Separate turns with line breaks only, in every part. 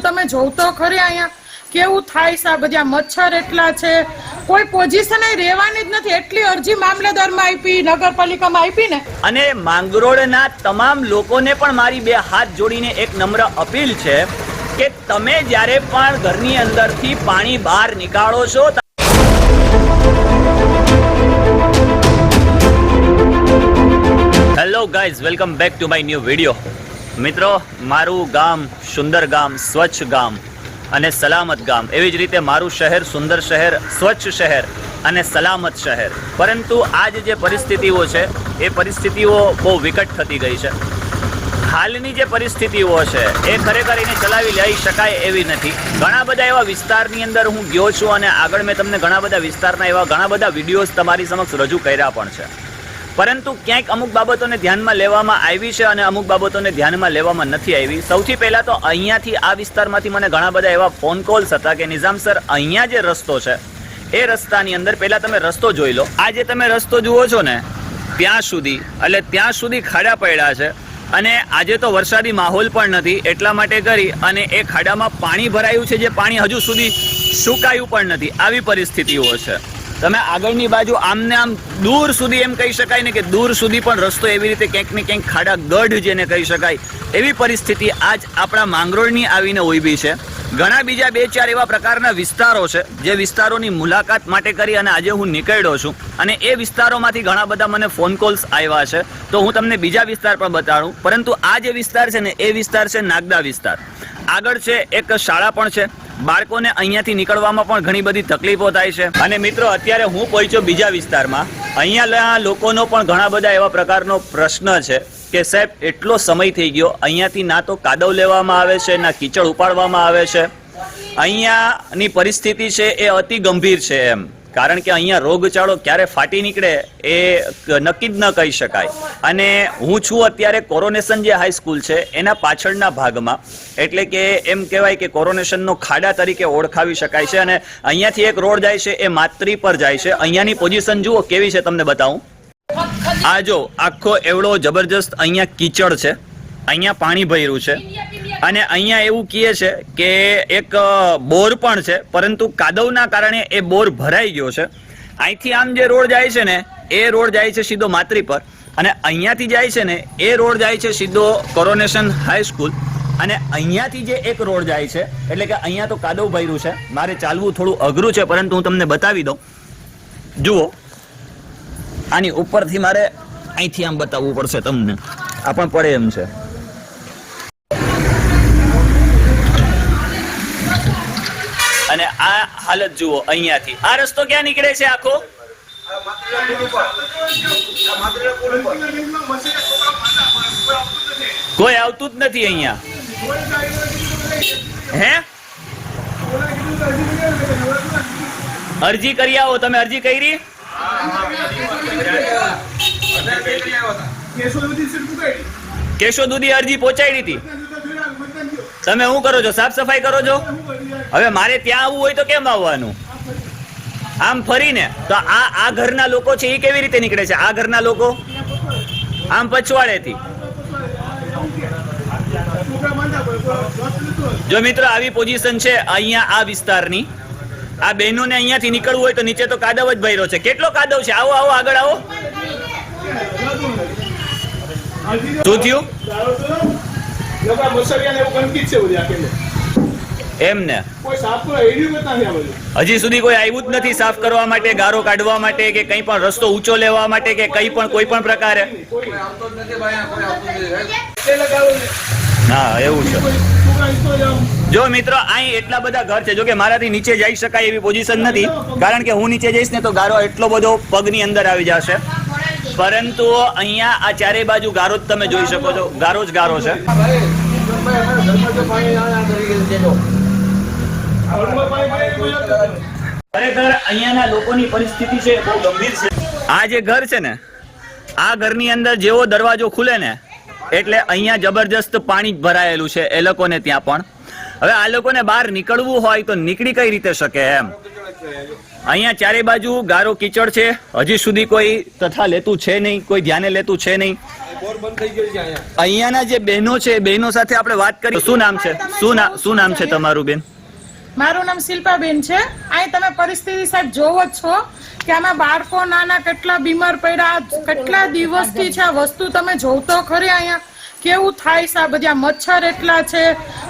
તમે જોવ તો ખરી અહીંયા કેવું થાય છે, આ બધા મચ્છર એટલા છે, કોઈ પોઝિશન રહેવાની જ નથી. એટલી અરજી મામલેદારમાં આપી, નગરપાલિકામાં આપી ને.
અને માંગરોળના તમામ લોકોને પણ મારી બે હાથ જોડીને એક નમ્ર અપીલ છે કે તમે જ્યારે પણ ઘરની અંદરથી પાણી બહાર નીકાળો છો, hello guys, welcome back to my new video. મિત્રો, મારું ગામ સુંદર ગામ, સ્વચ્છ ગામ અને સલામત ગામ, એવી જ રીતે મારું શહેર સુંદર શહેર, સ્વચ્છ શહેર અને સલામત શહેર. પરંતુ આજ જે પરિસ્થિતિઓ છે એ પરિસ્થિતિઓ બહુ વિકટ થતી ગઈ છે. હાલની જે પરિસ્થિતિઓ છે એ ખરેખર એને ચલાવી લઈ શકાય એવી નથી. ઘણા બધા એવા વિસ્તારની અંદર હું ગયો છું અને આગળ મેં તમને ઘણા બધા વિસ્તારના એવા ઘણા બધા વિડીયોઝ તમારી સમક્ષ રજૂ કર્યા પણ છે. પરંતુ ક્યાંક અમુક બાબતોને ધ્યાનમાં લેવામાં આવી છે અને અમુક બાબતોને ધ્યાનમાં લેવામાં નથી આવી. સૌથી પહેલાં તો અહીંયાથી આ વિસ્તારમાંથી મને ઘણા બધા એવા ફોન કોલ્સ હતા કે નિઝામ સર, અહીંયા જે રસ્તો છે એ રસ્તાની અંદર પહેલાં તમે રસ્તો જોઈ લો. આ જે તમે રસ્તો જુઓ છો ને ત્યાં સુધી ખાડા પડ્યા છે અને આજે તો વરસાદી માહોલ પણ નથી, એટલા માટે કરી અને એ ખાડામાં પાણી ભરાયું છે, જે પાણી હજુ સુધી સુકાયું પણ નથી. આવી પરિસ્થિતિઓ છે. તમે આગળની બાજુ આમને આમ દૂર સુધી એમ કહી શકાય ને કે દૂર સુધી પણ રસ્તો એવી રીતે ક્યાંક ને ક્યાંક ખાડા ગઢ જેને કહી શકાય એવી પરિસ્થિતિ આજ આપણા માંગરોળની આવીને ઊભી છે. ઘણા બીજા 2-4 એવા પ્રકારના વિસ્તારો છે જે વિસ્તારોની મુલાકાત માટે કરી અને આજે હું નીકળ્યો છું અને એ વિસ્તારોમાંથી ઘણા બધા મને ફોન કોલ્સ આવ્યા છે, તો હું તમને બીજા વિસ્તાર પણ બતાડું. પરંતુ આ જે વિસ્તાર છે ને એ વિસ્તાર છે નાગદા વિસ્તાર. આગળ છે એક શાળા પણ છે. બાળકોને અહીંયાથી નીકળવામાં પણ ઘણી બધી તકલીફો થાય છે. અને મિત્રો, અત્યારે હું પહોંચ્યો બીજા વિસ્તારમાં. અહીંયા લોકોનો પણ ઘણા બધા એવા પ્રકારનો પ્રશ્ન છે કે સાહેબ, એટલો સમય થઈ ગયો, અહીંયાથી ના તો કાદવ લેવામાં આવે છે, ના કીચડ ઉપાડવામાં આવે છે. અહીંયાની પરિસ્થિતિ છે એ અતિ ગંભીર છે એમ, કારણ કે અહીંયા રોગચાળો ક્યારે ફાટી નીકળે એ નક્કી જ ન કહી શકાય. અને હું છું અત્યારે કોરોનેશન જે હાઈસ્કૂલ છે એના પાછળના ભાગમાં, એટલે કે એમ કહેવાય કે કોરોનેશનનો ખાડા તરીકે ઓળખાવી શકાય છે. અને અહીંયાથી એક રોડ જાય છે એ માત્રી પર જાય છે. અહીંયાની પોઝિશન જુઓ કેવી છે, તમને બતાવું. આ જો આખો એવડો જબરજસ્ત અહીંયા કીચડ છે, અહીંયા પાણી ભર્યું છે અને અહીંયા એવું કહે છે કે એક બોર પણ છે, પરંતુ કાદવના કારણે એ બોર ભરાઈ ગયો છે. અહીંથી આમ જે રોડ જાય છે ને એ રોડ જાય છે સીધો માત્રી પર, અને અહીંયાથી જાય છે ને એ રોડ જાય છે સીધો કોરોનેશન હાઈસ્કૂલ. અને અહીંયાથી જે એક રોડ જાય છે, એટલે કે અહીંયા તો કાદવ ભર્યું છે, મારે ચાલવું થોડું અઘરું છે, પરંતુ હું તમને બતાવી દઉં. જુઓ, આની ઉપરથી મારે અહીંથી આમ બતાવવું પડશે તમને, આ પણ પડે એમ છે. અને આ હાલત જુઓ અહીંયાથી. આ રસ્તો ક્યાં નીકળે છે આખો? કોઈ આવતું જ નથી અહીંયા. હે, અરજી કરી આવો. તમે અરજી કરી? કેશોદુદી અરજી પહોંચાડી હતી. તમે શું કરો છો? સાફ સફાઈ કરો છો? હવે મારે ત્યાં આવવું હોય તો કેમ આવવાનું? આમ ફરીને તો આ ઘરના લોકો છે એ કેવી રીતે નીકળે છે? આ ઘરના લોકો આમ પછવાડેથી. જો મિત્રો, આવી પોઝિશન છે અહીંયા આ વિસ્તારની. આ બહેનોને અહીંયાથી નીકળવું હોય તો નીચે તો કાદવ જ ભર્યો છે. કેટલો કાદવ છે? આવો આવો, આગળ આવો. શું થયું એમને? હજી સુધી કોઈ આવ્યું જ નથી સાફ કરવા માટે, ગારો કાઢવા માટે, કે કંઈ પણ રસ્તો ઊંચો લેવા માટે, કે કંઈ પણ કોઈ પણ પ્રકારે. હા, એવું છે. જો મિત્રો, અહીં એટલા બધા ઘર છે. જો કે મારાથી નીચે જઈ શકાય એવી પોઝિશન નથી, કારણ કે હું નીચે જઈશ ને તો ગારો એટલો બધો પગની અંદર આવી જશે. પરંતુ અહીંયા આ ચારે બાજુ ગારો જ તમે જોઈ શકો છો. ગારો જ ગારો છે. ખરેખર અહીંયાના લોકોની પરિસ્થિતિ છે બહુ ગંભીર છે. આ જે ઘર છે ને, આ ઘરની અંદર જેવો દરવાજો ખુલે ને એટલે અહીંયા જબરજસ્ત પાણી ભરાયેલું છે એ લોકોને ત્યાં પણ. હવે આ લોકોને બહાર નીકળવું હોય તો નીકળી કઈ રીતે શકે એમ? અહીંયા ચારે બાજુ ગારો કીચડ છે. હજી સુધી કોઈ તથા લેતું છે નહીં, કોઈ ધ્યાને લેતું છે નહીં. અહીંયાના જે બહેનો છે એ બહેનો સાથે આપણે વાત કરી. શું નામ છે? શું નામ છે તમારું બેન?
મારું નામ શિલ્પાબેન છે. અહીં તમે પરિસ્થિતિ સાહેબ જોવો જ છો કે આમાં બાળકો નાના કેટલા બીમાર પડ્યા, કેટલા દિવસથી છે આ વસ્તુ તમે જોવ તો ખરી અહીંયા કેવું થાય છે. આ બધા મચ્છર એટલા છે,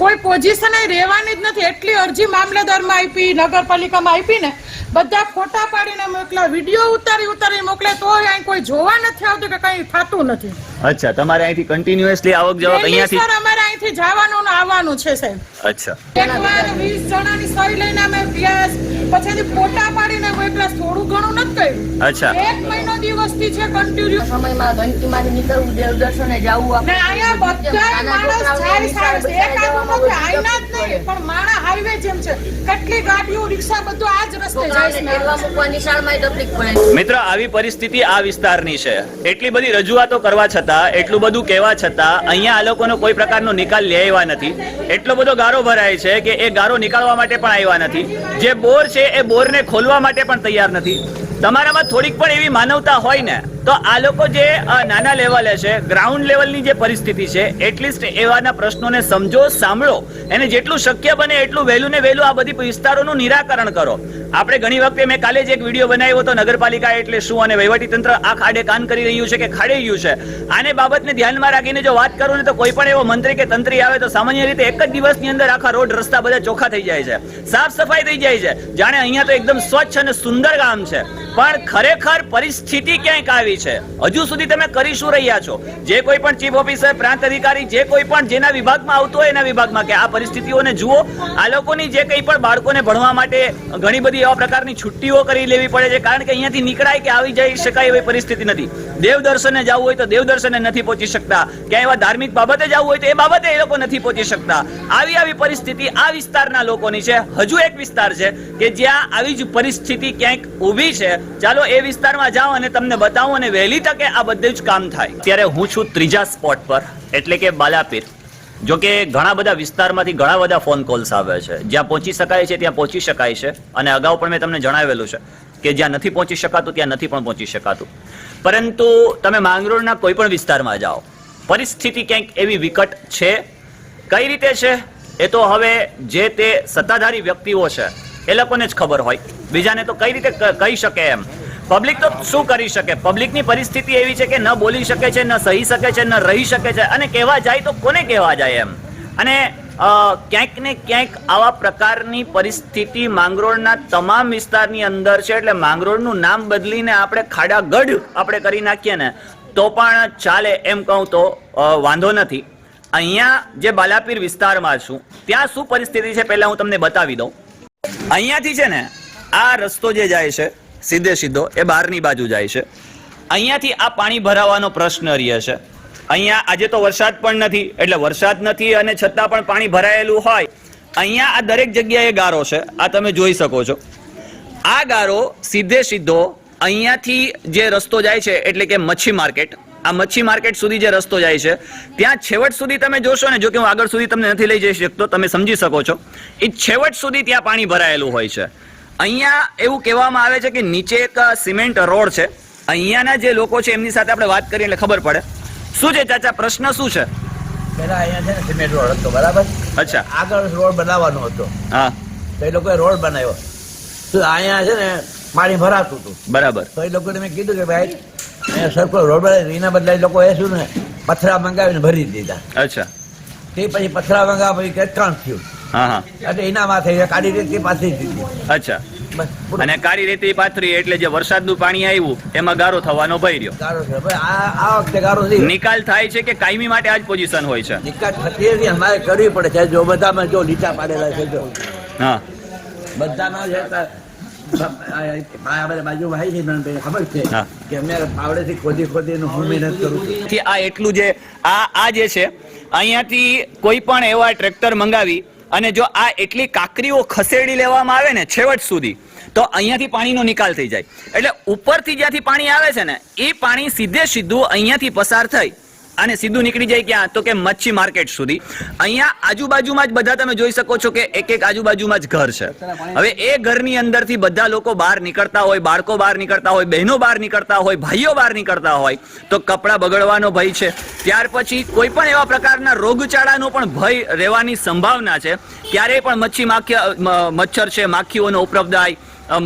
કોઈ પોઝિશન રહેવાની જ નથી. એટલી અરજી મામલેદારમાં આપી, નગરપાલિકામાં આપી ને બધા ફોટા પાડીને મોકલા, વિડીયો ઉતારી મોકલે, તો અહીં કોઈ જોવા નથી આવતું કે કઈ થતું નથી.
અચ્છા, તમારે અહીંથી કન્ટિન્યુઅસલી આવક જવક અહીંયાથી?
સર, અમારે અહીંથી જવાનું ને આવવાનું છે સાહેબ.
અચ્છા,
એકવાર 20 જણાની સહી લઈને અમે ગયા, પછી ફોટા પાડીને મોકલા, થોડું ઘણું નથી કર્યું.
અચ્છા,
1 મહિનો દિવસથી છે કન્ટિન્યુ.
સમયમાં ઘંટીમાંથી નીકળવું, દેવદર્શને જવું.
ને અહીંયા બધા માણસ જાય સાહેબ, એકાદું નથી, આઈના જ નહીં, પણ માણા હાઈવે જેમ છે, કેટલી ગાડીઓ, રિક્ષા બધું આ જ રસ્તે જાય છે.
મેળવા મૂકવાની શાળામાં તકલીફ પડે.
મિત્રો, આવી પરિસ્થિતિ આ વિસ્તારની છે. એટલી બધી રજૂઆતો કરવા છતાં, એટલું બધું કહેવા છતાં અહીંયા આ લોકોનો કોઈ પ્રકારનો નિકાલ લઈ આવ્યા નથી. એટલો બધો ગારો ભરાય છે કે એ ગારો નીકાળવા માટે પણ આવ્યા નથી. જે બોર છે એ બોરને ખોલવા માટે પણ તૈયાર નથી. તમારામાં થોડીક પણ એવી માનવતા હોય ને તો આ લોકો જે નાના લેવલે છે, ગ્રાઉન્ડ લેવલની જે પરિસ્થિતિ છે, એટલીસ્ટ એવાના પ્રશ્નોને સમજો, સાંભળો, એને જેટલું શક્ય બને એટલું વહેલું ને વહેલું આ બધી વિસ્તારોનું નિરાકરણ કરો. આપણે ઘણી વખતે, મેં કાલે જ એક વિડીયો બનાવ્યો હતો, નગરપાલિકા એટલે શું અને વહીવટીતંત્ર આ ખાડે કાન કરી રહ્યું છે કે ખાડી ગયું છે. આને બાબતને ધ્યાનમાં રાખીને જો વાત કરું ને તો કોઈ પણ એવો મંત્રી કે તંત્રી આવે તો સામાન્ય રીતે એક જ દિવસની અંદર આખા રોડ રસ્તા બધા ચોખ્ખા થઈ જાય છે, સાફ સફાઈ થઈ જાય છે, જાણે અહીંયા તો એકદમ સ્વચ્છ અને સુંદર ગામ છે. પણ ખરેખર પરિસ્થિતિ ક્યાંક આવી છે. હજુ સુધી તમે કરી શું રહ્યા છો? જે કોઈ પણ ચીફ ઓફિસર, પ્રાંત અધિકારી, જે કોઈ પણ જેના વિભાગમાં આવતો હોય એના વિભાગમાં કે આ પરિસ્થિતિઓને જુઓ. આ લોકોની જે કંઈ પણ બાળકોને ભણવા માટે ઘણી બધી એવા પ્રકારની છુટ્ટીઓ કરી લેવી પડે છે, કારણ કે અહીંયાથી નીકળાય કે આવી જઈ શકાય એવી પરિસ્થિતિ નથી. દેવદર્શને જવું હોય તો દેવદર્શને નથી પહોંચી શકતા, ક્યાંય એવા ધાર્મિક બાબતે જવું હોય તો એ બાબતે એ લોકો નથી પહોંચી શકતા. આવી પરિસ્થિતિ આ વિસ્તારના લોકોની છે. હજુ એક વિસ્તાર છે કે જ્યાં આવી જ પરિસ્થિતિ ક્યાંક ઊભી છે. ચાલો એ વિસ્તારમાં જાઓ અને તમને બતાવું અને વહેલી તકે આ બધું જ કામ થાય. ત્યારે હું છું ત્રીજા સ્પોટ પર, એટલે કે બાલાપીર. જો કે ઘણા બધા વિસ્તારમાંથી ઘણા બધા ફોન કોલ્સ આવે છે. જ્યાં પહોંચી શકાય છે ત્યાં પહોંચી શકાય છે, અને અગાઉ પણ મેં તમને જણાવેલું છે કે જ્યાં નથી પહોંચી શકાતું ત્યાં નથી પણ પહોંચી શકાતું. પરંતુ તમે માંગરોળના કોઈ પણ વિસ્તારમાં જાઓ, પરિસ્થિતિ ક્યાંક એવી વિકટ છે. કઈ રીતે છે એ તો હવે જે તે સત્તાધારી વ્યક્તિઓ છે એ લોકોને જ ખબર હોય. બીજાને તો કઈ રીતે કહી શકે એમ? પબ્લિક તો શું કરી શકે? પબ્લિકની પરિસ્થિતિ એવી છે કે ન બોલી શકે છે, ન સહી શકે છે, ન રહી શકે છે, અને કહેવા જાય તો કોને કહેવા જાય એમ. અને ક્યાંક ને ક્યાંક આવા પ્રકારની પરિસ્થિતિ માંગરોળના તમામ વિસ્તારની અંદર છે. એટલે માંગરોળનું નામ બદલીને આપણે ખાડાગઢ આપણે કરી નાખીએ ને તો પણ ચાલે, એમ કહું તો વાંધો નથી. અહીંયા જે બાલાપીર વિસ્તારમાં છું ત્યાં શું પરિસ્થિતિ છે પહેલા હું તમને બતાવી દઉં. અહીંયાથી છે ને આ રસ્તો જે જાય છે સીધે સીધો એ બહારની બાજુ જાય છે. અહીંયાથી આ પાણી ભરાવાનો પ્રશ્ન રહે છે. અહીંયા આજે તો વરસાદ પણ નથી, એટલે વરસાદ નથી અને છતાં પણ પાણી ભરાયેલું હોય. અહીંયા આ દરેક જગ્યાએ ગારો છે, આ તમે જોઈ શકો છો. આ ગારો સીધે સીધો અહીંયાથી જે રસ્તો જાય છે, એટલે કે મચ્છી માર્કેટ, આ મચ્છી માર્કેટ સુધી જે રસ્તો જાય છે ત્યાં છેવટ સુધી તમે જોશો ને, જો કે હું આગળ સુધી તમને નથી લઈ જઈ શકતો, તમે સમજી શકો છો, એ છેવટ સુધી ત્યાં પાણી ભરાયેલું હોય છે. અહીંયા એવું કહેવામાં આવે છે કે નીચે એક સિમેન્ટ રોડ છે. અહીંયાના જે લોકો છે એમની સાથે આપણે વાત કરીએ એટલે ખબર પડે. શું છે ચાચા, પ્રશ્ન શું છે?
પેલા અહીંયા છે ને સિમેન્ટ રોડ હતો, બરાબર?
અચ્છા,
આગળ રોડ બનાવવાનો હતો.
હા,
તો એ લોકોએ રોડ બનાવ્યો તો અહીંયા છે ને પાણી ભરાતું હતું,
બરાબર.
તો એ લોકોને મેં કીધું કે ભાઈ અહીંયા સરખો રોડ બનાવે, એના બદલે એ લોકો એ શું ને પથરા મંગાવીને ભરી દીધા.
અચ્છા,
તે પછી પથરા મંગાવ્યા પછી કેટલાણ થયું,
હા હા,
એટલે એના માથે કાઢી રેતી પાથરી દીધી.
અચ્છા.
બસ પૂરું.
અને કાળી રેતી પાથરી એટલે જે વરસાદનું પાણી આવ્યું એમાં ગારો થવાનો ભય રહ્યો.
ગારો છે ભાઈ, આ વખતે ગારો થઈ.
નિકાલ થાય છે કે કાયમી માટે આ જ પોઝિશન હોય છે?
નિકાલ થતી નથી, અમારે કરવી પડે છે. જો બધામાં જો લીટા પાડેલા છે, જો
હા,
બધામાં છે. બાજુ ભાઈ છે મને ખબર છે
હા.
કે અમે પાવડેથી ખોદી હું મહેનત કરું છું.
થી આ એટલું જે આ જે છે અહીંયાથી કોઈ પણ એવા ટ્રેક્ટર મંગાવી અને જો આ એટલી કાકરીઓ ખસેડી લેવામાં આવે ને છેવટ સુધી, તો અહીંયાથી પાણીનો નિકાલ થઈ જાય. એટલે ઉપરથી જ્યાંથી પાણી આવે છે ને એ પાણી સીધે સીધું અહીંયાથી પસાર થઈ અને સીધું નીકળી જાય ક્યાં? તો કે મચ્છી માર્કેટ સુધી. અહીંયા આજુબાજુમાં જ બધા તમે જોઈ શકો છો કે એક એક આજુબાજુમાં જ ઘર છે. હવે એ ઘરની અંદરથી બધા લોકો બહાર નીકળતા હોય, બાળકો બહાર નીકળતા હોય, બહેનો બહાર નીકળતા હોય, ભાઈઓ બહાર નીકળતા હોય તો કપડાં બગડવાનો ભય છે. ત્યાર પછી કોઈ પણ એવા પ્રકારના રોગચાળાનો પણ ભય રહેવાની સંભાવના છે. ક્યારેય પણ મચ્છર છે, માખીઓનો ઉપદ્રવ,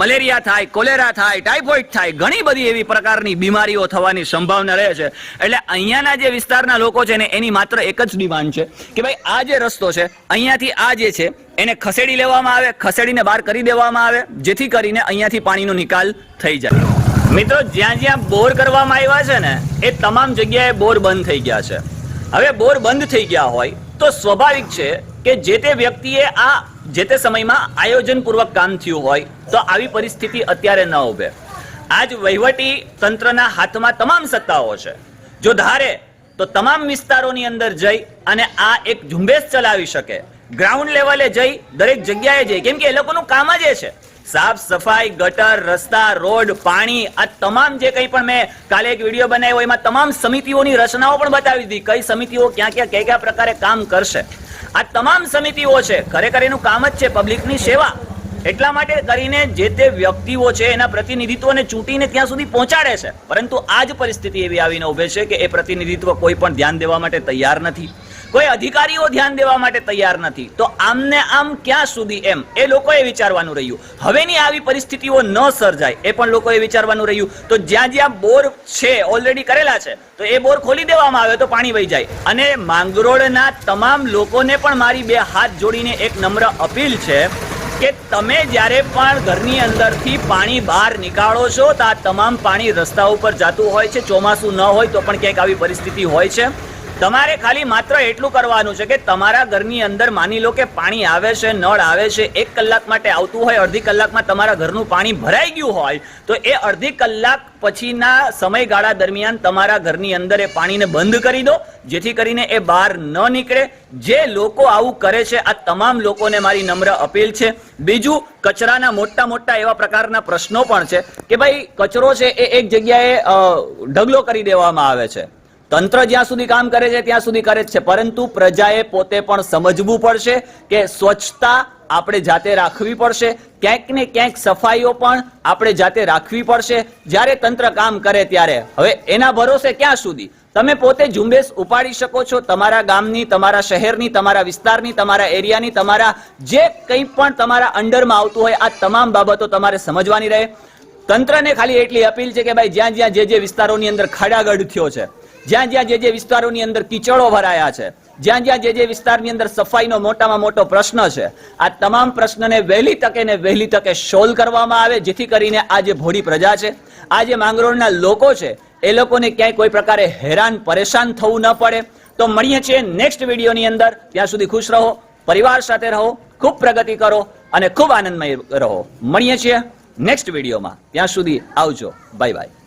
મલેરિયા થાય, કોલેરા થાય, ટાઇફોઇડ થાય, ઘણી બધી એવી પ્રકારની બીમારીઓ થવાની સંભાવના રહે છે. એટલે અહીંયાના જે વિસ્તારના લોકો છે ને એની માત્ર એક જ ડિમાન્ડ છે કે ભાઈ આ જે રસ્તો છે અહીંયાથી આ જે છે એને ખસેડી લેવામાં આવે, ખસેડીને બહાર કરી દેવામાં આવે, જેથી કરીને અહીંયાથી પાણીનો નિકાલ થઈ જાય. મિત્રો, જ્યાં જ્યાં બોર કરવામાં આવ્યા છે ને એ તમામ જગ્યાએ બોર બંધ થઈ ગયા છે. હવે બોર બંધ થઈ ગયા હોય તો સ્વાભાવિક છે કે જે તે વ્યક્તિએ આ જે તે સમયમાં આયોજનપૂર્વક કામ થયું હોય તો આવી પરિસ્થિતિ અત્યારે ન ઉભે. આજ વહીવટી તંત્રના હાથમાં તમામ સત્તાઓ છે. જો ધારે તો તમામ વિસ્તારોની અંદર જઈ અને આ એક ઝુંબેશ ચલાવી શકે, ગ્રાઉન્ડ લેવલે જઈ દરેક જગ્યાએ જઈ, કેમ કે એ લોકોનું કામ જ એ છે. સાફ સફાઈ, ગટર, રસ્તા, રોડ, પાણી, આ તમામ જે કંઈ પણ મેં કાલે એક વિડીયો બનાવ્યો એમાં તમામ સમિતિઓની રચનાઓ પણ બતાવી દીધી, કઈ સમિતિઓ ક્યાં કયા પ્રકારે કામ કરશે. આ તમામ સમિતિઓ છે, ખરેખર એનું કામ જ છે પબ્લિકની સેવા. એટલા માટે કરીને જે તે વ્યક્તિઓ છે એના પ્રતિનિધિત્વને ચૂંટીને ત્યાં સુધી પહોંચાડે છે. પરંતુ આ જ પરિસ્થિતિ એવી આવીને ઉભે છે કે એ પ્રતિનિધિત્વ કોઈ પણ ધ્યાન દેવા માટે તૈયાર નથી, કોઈ અધિકારીઓ ધ્યાન દેવા માટે તૈયાર નથી. તો આમને આમ ક્યાં સુધી એમ એ લોકોએ વિચારવાનું રહ્યું. હવેની આવી પરિસ્થિતિઓ ન સર્જાય એ પણ લોકોએ વિચારવાનું રહ્યું. તો જ્યાં જ્યાં બોર છે ઓલરેડી કરેલા છે તો એ બોર ખોલી દેવામાં આવે તો પાણી વહી જાય. અને માંગરોળના તમામ લોકોને પણ મારી બે હાથ જોડીને એક નમ્ર અપીલ છે કે તમે જ્યારે પણ ઘરની અંદરથી પાણી બહાર નીકાળો છો તો આ તમામ પાણી રસ્તા ઉપર જતું હોય છે. ચોમાસું ન હોય તો પણ ક્યાંક આવી પરિસ્થિતિ હોય છે. તમારે ખાલી માત્ર એટલું કરવાનું છે કે તમારા ઘરની અંદર માની લો કે પાણી આવે છે, નળ આવે છે, 1 કલાક માટે આવતું હોય, અડધી કલાકમાં તમારા ઘરનું પાણી ભરાઈ ગયું હોય તો એ અડધી કલાક પછીના સમયગાળા દરમિયાન તમારા ઘરની અંદર એ પાણીને બંધ કરી દો, જેથી કરીને એ બહાર ન નીકળે. જે લોકો આવું કરે છે આ તમામ લોકોને મારી નમ્ર અપીલ છે. બીજું, કચરાના મોટા એવા પ્રકારના પ્રશ્નો પણ છે કે ભાઈ કચરો છે એ એક જગ્યાએ ઢગલો કરી દેવામાં આવે છે. તંત્ર જ્યાં સુધી કામ કરે છે ત્યાં સુધી કરે છે, પરંતુ પ્રજાએ પોતે પણ સમજવું પડશે કે સ્વચ્છતા આપણે જાતે રાખવી પડશે. ક્યાંક ને ક્યાંક સફાઈઓ પણ આપણે જાતે રાખવી પડશે જ્યારે તંત્ર કામ કરે ત્યારે. હવે એના ભરોસે ક્યાં સુધી? તમે પોતે ઝુંબેશ ઉપાડી શકો છો. તમારા ગામની, તમારા શહેરની, તમારા વિસ્તારની, તમારા એરિયાની, તમારા જે કંઈ પણ તમારા અંડરમાં આવતું હોય આ તમામ બાબતો તમારે સમજવાની રહે. તંત્રને ખાલી એટલી અપીલ છે કે ભાઈ જ્યાં જ્યાં જે વિસ્તારોની અંદર ખાડાગઢ થયો છે, જ્યાં જ્યાં જે વિસ્તારોની અંદર કીચડો ભરાયા છે, જ્યાં જ્યાં જે વિસ્તારની અંદર સફાઈનો મોટામાં મોટો પ્રશ્ન છે, આ તમામ પ્રશ્નને વહેલી તકે સોલ્વ કરવામાં આવે, જેથી કરીને આ જે ભોળી પ્રજા છે, આ જે માંગરોળના લોકો છે એ લોકોને ક્યાંય કોઈ પ્રકારે હેરાન પરેશાન થવું ન પડે. તો મળીએ છીએ નેક્સ્ટ વિડીયોની અંદર. ત્યાં સુધી ખુશ રહો, પરિવાર સાથે રહો, ખૂબ પ્રગતિ કરો અને ખૂબ આનંદમય રહો. મળીએ છીએ નેક્સ્ટ વિડીયોમાં. ત્યાં સુધી આવજો. Bye bye.